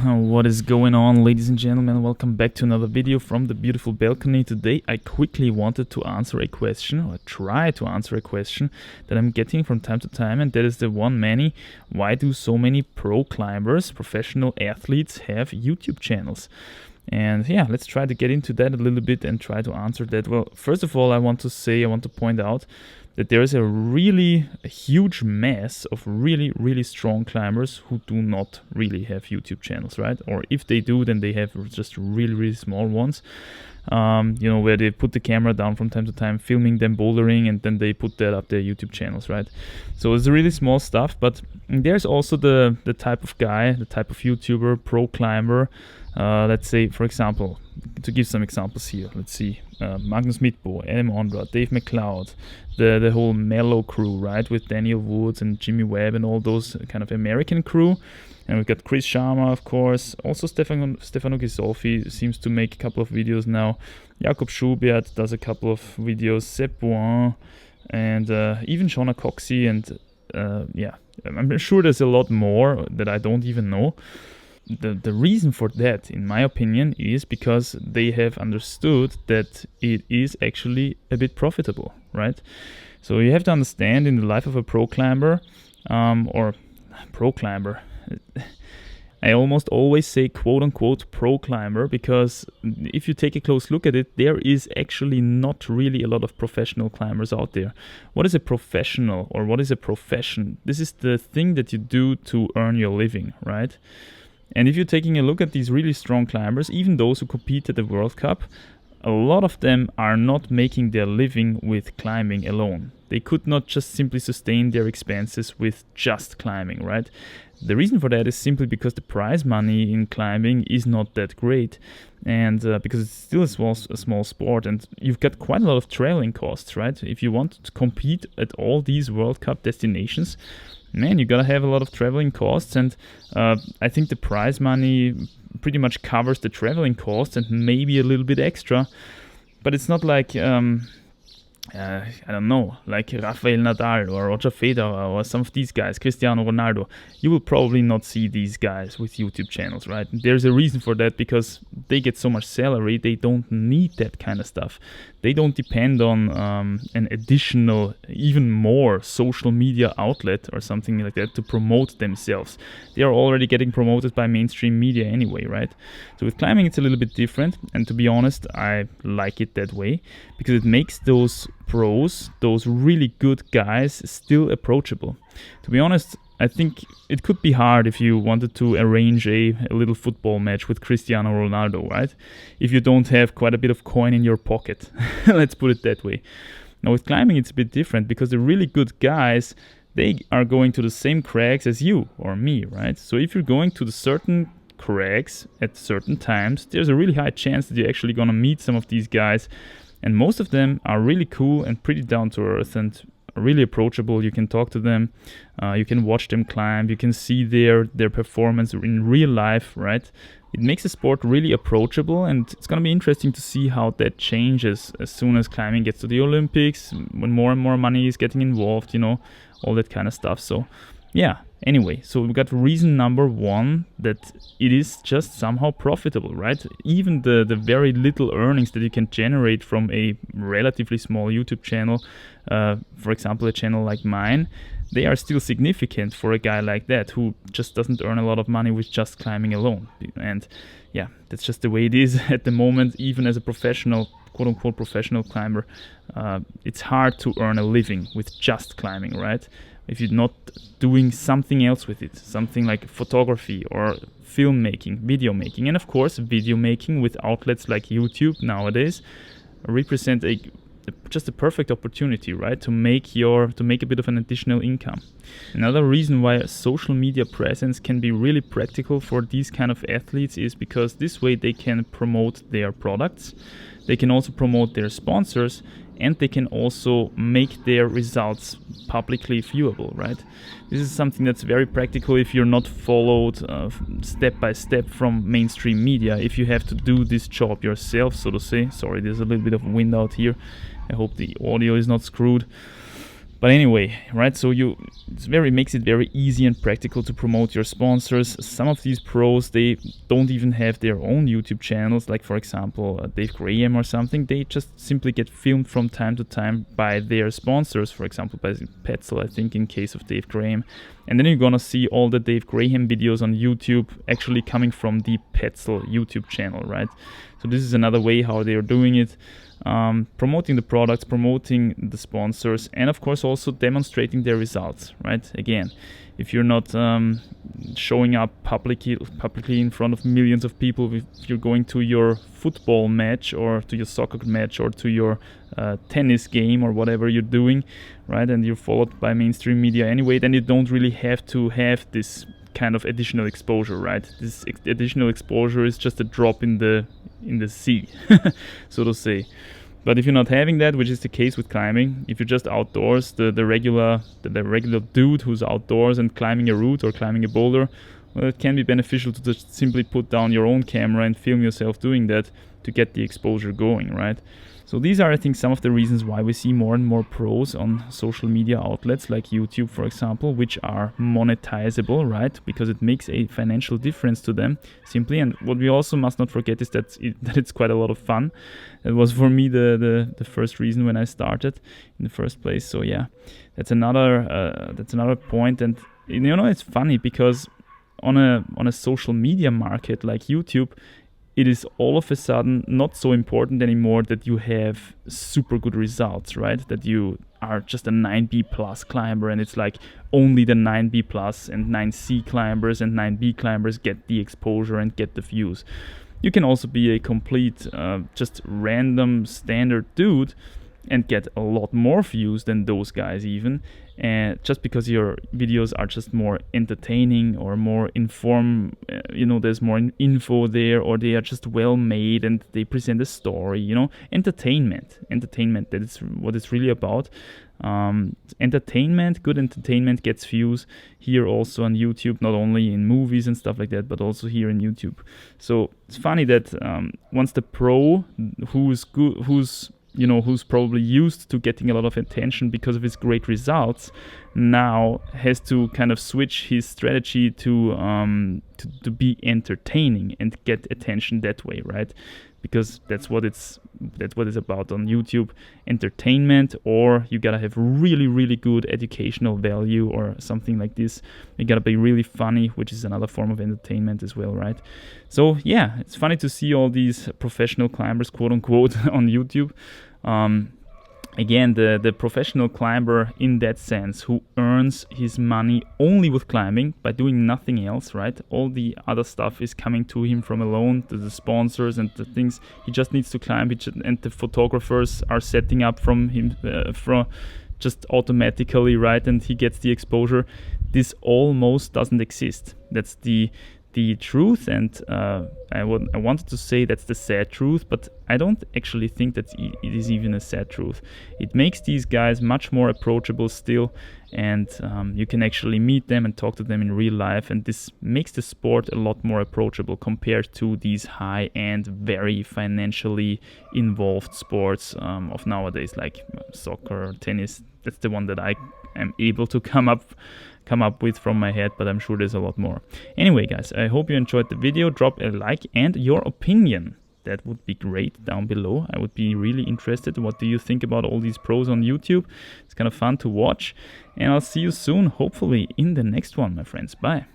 What is going on, ladies and gentlemen? Welcome back to another video from the beautiful balcony. Today I quickly wanted to answer a question, or try to answer a question that I'm getting from time to time, and that is the one many: why do so many pro climbers, professional athletes, have YouTube channels? And yeah, let's try to get into that a little bit and try to answer that. Well, first of all, I want to point out that there is a huge mass of really strong climbers who do not really have YouTube channels, right? Or if they do, then they have just really small ones, where they put the camera down from time to time, filming them bouldering, and then they put that up their YouTube channels, right? So it's really small stuff, but there's also the type of guy, the type of YouTuber, pro climber. Let's say, for example, to give some examples here, let's see, Magnus Midtbo, Adam Ondra, Dave McLeod, the whole Mellow crew, right, with Daniel Woods and Jimmy Webb and all those kind of American crew. And we've got Chris Sharma, of course, also Stefano Ghisolfi seems to make a couple of videos now, Jakob Schubert does a couple of videos, Sepp Bouin, and even Shona Coxey, and I'm sure there's a lot more that I don't even know. The reason for that, in my opinion, is because they have understood that it is actually a bit profitable, right? So you have to understand, in the life of a pro climber, or pro climber, I almost always say quote-unquote pro climber, because if you take a close look at it, there is actually not really a lot of professional climbers out there. What is a professional, or what is a profession? This is the thing that you do to earn your living, right? And if you're taking a look at these really strong climbers, even those who compete at the World Cup, a lot of them are not making their living with climbing alone. They could not just simply sustain their expenses with just climbing, right? The reason for that is simply because the prize money in climbing is not that great, and because it's still a small sport, and you've got quite a lot of traveling costs, right? If you want to compete at all these World Cup destinations, man, you gotta have a lot of traveling costs, and I think the prize money pretty much covers the traveling costs and maybe a little bit extra, but it's not like I don't know, like Rafael Nadal or Roger Federer or some of these guys, Cristiano Ronaldo. You will probably not see these guys with YouTube channels, right? There's a reason for that, because they get so much salary, they don't need that kind of stuff. They don't depend on an additional, even more social media outlet or something like that to promote themselves. They are already getting promoted by mainstream media anyway, right? So with climbing, it's a little bit different, and to be honest, I like it that way, because it makes those pros, those really good guys, still approachable. To be honest, I think it could be hard if you wanted to arrange a little football match with Cristiano Ronaldo, right? If you don't have quite a bit of coin in your pocket. Let's put it that way. Now with climbing, it's a bit different, because the really good guys, they are going to the same crags as you or me, right? So if you're going to the certain crags at certain times, there's a really high chance that you're actually gonna meet some of these guys. And most of them are really cool and pretty down to earth and really approachable. You can talk to them, you can watch them climb, you can see their performance in real life, right? It makes the sport really approachable, and it's going to be interesting to see how that changes as soon as climbing gets to the Olympics, when more and more money is getting involved, all that kind of stuff. So yeah, anyway, so we got reason number one, that it is just somehow profitable, right? Even the very little earnings that you can generate from a relatively small YouTube channel, for example, a channel like mine, they are still significant for a guy like that who just doesn't earn a lot of money with just climbing alone. And yeah, that's just the way it is at the moment. Even as a professional, quote-unquote professional climber, it's hard to earn a living with just climbing, right? If you're not doing something else with it, something like photography or filmmaking, video making. And of course, video making with outlets like YouTube nowadays represent just a perfect opportunity, right, to make a bit of an additional income. Another reason why a social media presence can be really practical for these kind of athletes is because this way they can promote their products, they can also promote their sponsors, and they can also make their results publicly viewable, right? This is something that's very practical if you're not followed step by step from mainstream media. If you have to do this job yourself, so to say. Sorry, there's a little bit of wind out here. I hope the audio is not screwed. But anyway, right, so makes it very easy and practical to promote your sponsors. Some of these pros, they don't even have their own YouTube channels, like for example Dave Graham or something. They just simply get filmed from time to time by their sponsors, for example by Petzl, I think, in case of Dave Graham. And then you're gonna see all the Dave Graham videos on YouTube actually coming from the Petzl YouTube channel, right? So this is another way how they are doing it. Promoting the products, promoting the sponsors, and of course also demonstrating their results, right? Again, if you're not showing up publicly in front of millions of people, if you're going to your football match or to your soccer match or to your tennis game or whatever you're doing, right, and you're followed by mainstream media anyway, then you don't really have to have this kind of additional exposure, right? This additional exposure is just a drop in the sea, so to say. But if you're not having that, which is the case with climbing, if you're just outdoors, the regular dude who's outdoors and climbing a route or climbing a boulder, well, it can be beneficial to just simply put down your own camera and film yourself doing that to get the exposure going, right? So these are, I think, some of the reasons why we see more and more pros on social media outlets like YouTube, for example, which are monetizable, right? Because it makes a financial difference to them, simply. And what we also must not forget is that it's quite a lot of fun. It was for me the first reason when I started in the first place. So yeah, that's another point. And you know, it's funny because on a social media market like YouTube, it is all of a sudden not so important anymore that you have super good results, right? That you are just a 9B plus climber and it's like only the 9B plus and 9C climbers and 9B climbers get the exposure and get the views. You can also be a complete just random standard dude and get a lot more views than those guys even, and just because your videos are just more entertaining or more there's more info there, or they are just well made and they present a story, entertainment, that is what it's really about. Good entertainment gets views here also on YouTube, not only in movies and stuff like that, but also here in YouTube. So it's funny that once the pro who's probably used to getting a lot of attention because of his great results, now has to kind of switch his strategy to be entertaining and get attention that way, right? Because that's what it's about on YouTube, entertainment, or you gotta have really, really good educational value or something like this. You gotta be really funny, which is another form of entertainment as well, right? So yeah, it's funny to see all these professional climbers, quote unquote, on YouTube. Again, the professional climber in that sense, who earns his money only with climbing by doing nothing else, right? All the other stuff is coming to him from alone, the sponsors and the things. He just needs to climb, and the photographers are setting up from him from just automatically, right? And he gets the exposure. This almost doesn't exist. That's the truth, and I wanted to say that's the sad truth, but I don't actually think that it is even a sad truth. It makes these guys much more approachable still, and you can actually meet them and talk to them in real life, and this makes the sport a lot more approachable compared to these high-end, very financially involved sports of nowadays, like soccer, tennis. That's the one that I am able to come up with from my head, but I'm sure there's a lot more. Anyway, guys, I hope you enjoyed the video. Drop a like and your opinion. That would be great down below. I would be really interested. What do you think about all these pros on YouTube? It's kind of fun to watch. And I'll see you soon, hopefully in the next one, my friends. Bye.